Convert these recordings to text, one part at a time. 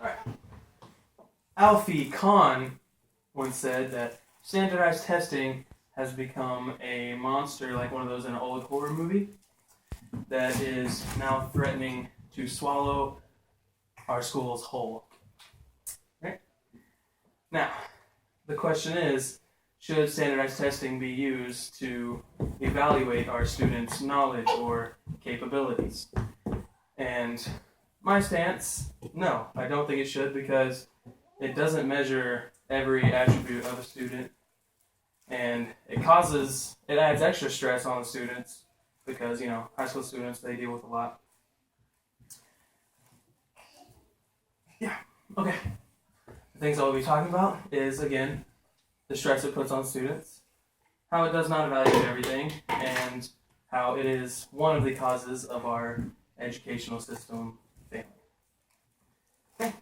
All right. Alfie Kahn once said that standardized testing has become a monster like one of those in an old horror movie that is now threatening to swallow our schools whole. Right? Now, the question is, should standardized testing be used to evaluate our students' knowledge or capabilities? And my stance, no, I don't think it should, because it doesn't measure every attribute of a student, and it adds extra stress on the students because, high school students, they deal with a lot. Yeah, okay. The things I'll be talking about is, again, the stress it puts on students, how it does not evaluate everything, and how it is one of the causes of our educational system failing. Okay.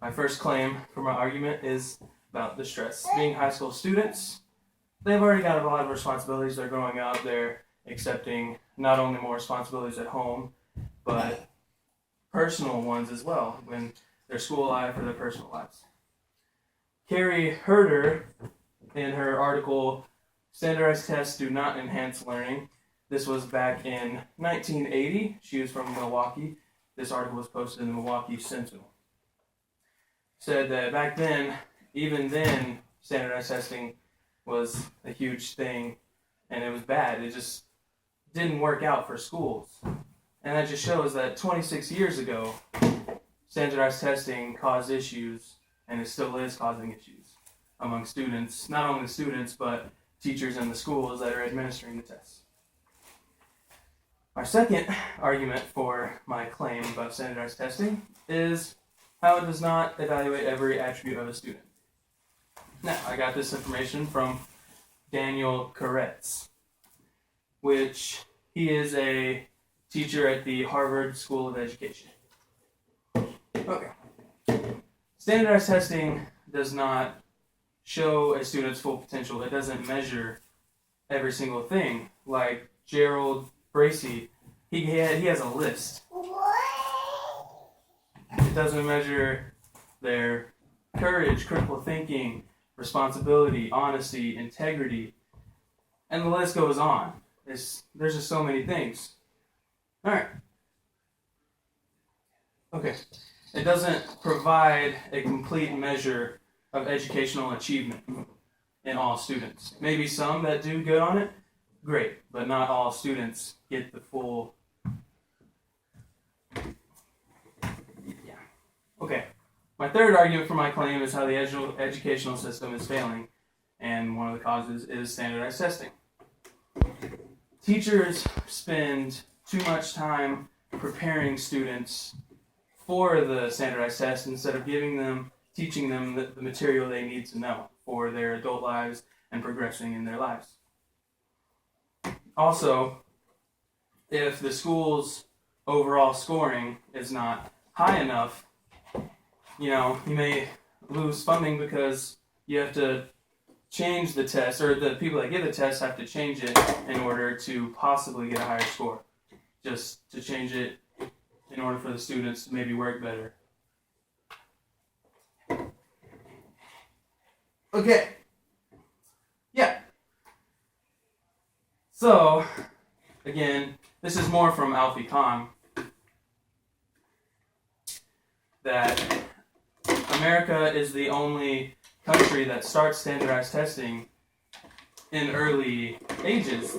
My first claim for my argument is about the stress. Being high school students, they've already got a lot of responsibilities. They're growing up, they're accepting not only more responsibilities at home, but personal ones as well, when their school life or their personal lives. Carrie Herder, in her article, Standardized Tests Do Not Enhance Learning, this was back in 1980. She was from Milwaukee. This article was posted in the Milwaukee Sentinel. Said that back then, even then, standardized testing was a huge thing, and it was bad. It just didn't work out for schools. And that just shows that 26 years ago, standardized testing caused issues, and it still is causing issues among students, not only students, but teachers in the schools that are administering the tests. My second argument for my claim about standardized testing is how it does not evaluate every attribute of a student. Now, I got this information from Daniel Koretz, which he is a teacher at the Harvard School of Education. Okay. Standardized testing does not show a student's full potential. It doesn't measure every single thing. Like Gerald Bracey, he has a list. It doesn't measure their courage, critical thinking, responsibility, honesty, integrity, and the list goes on. There's just so many things. All right. Okay. It doesn't provide a complete measure of educational achievement in all students. Maybe some that do good on it, great, but not all students get the full. Yeah. Okay. My third argument for my claim is how the educational system is failing, and one of the causes is standardized testing. Teachers spend too much time preparing students for the standardized test instead of teaching them the material they need to know for their adult lives and progressing in their lives. Also, if the school's overall scoring is not high enough, you may lose funding because you have to change the test, or the people that give the test have to change it in order to possibly get a higher score. Just to change it in order for the students to maybe work better. Okay. Yeah. So, again, this is more from Alfie Kahn, that America is the only country that starts standardized testing in early ages.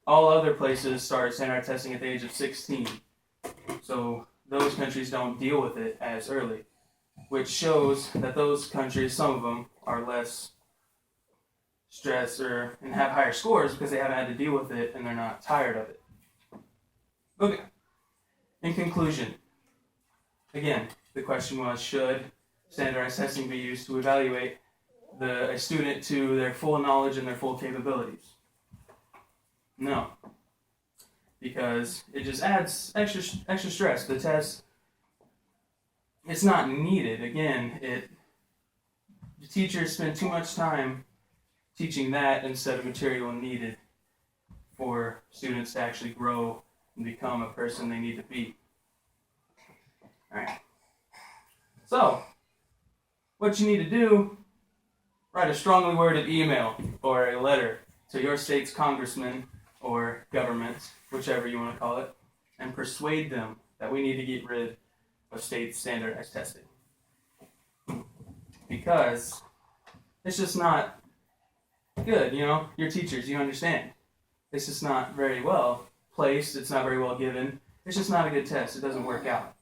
All other places start standardized testing at the age of 16. So those countries don't deal with it as early, which shows that those countries, some of them, are less stressed and have higher scores because they haven't had to deal with it and they're not tired of it. Okay. In conclusion, again, the question was, should standardized testing be used to evaluate a student to their full knowledge and their full capabilities? No. Because it just adds extra stress. The test, it's not needed. Again, the teachers spend too much time teaching that instead of material needed for students to actually grow and become a person they need to be. All right. So So, what you need to do, write a strongly worded email or a letter to your state's congressman or government, whichever you want to call it, and persuade them that we need to get rid of state standardized testing. Because it's just not good, your teachers, you understand. It's just not very well placed, it's not very well given. It's just not a good test, it doesn't work out.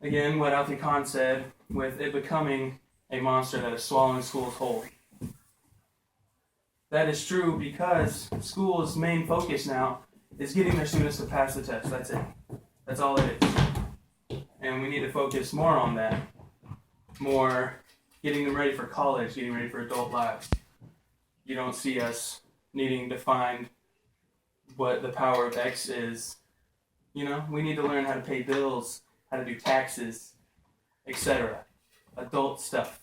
Again, what Alfie Kahn said, with it becoming a monster that is swallowing schools whole. That is true because school's main focus now is getting their students to pass the test. That's it. That's all it is. And we need to focus more on that. More getting them ready for college, getting ready for adult lives. You don't see us needing to find what the power of X is. We need to learn how to pay bills, how to do taxes, etc. Adult stuff.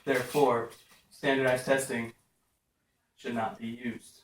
Therefore, standardized testing should not be used.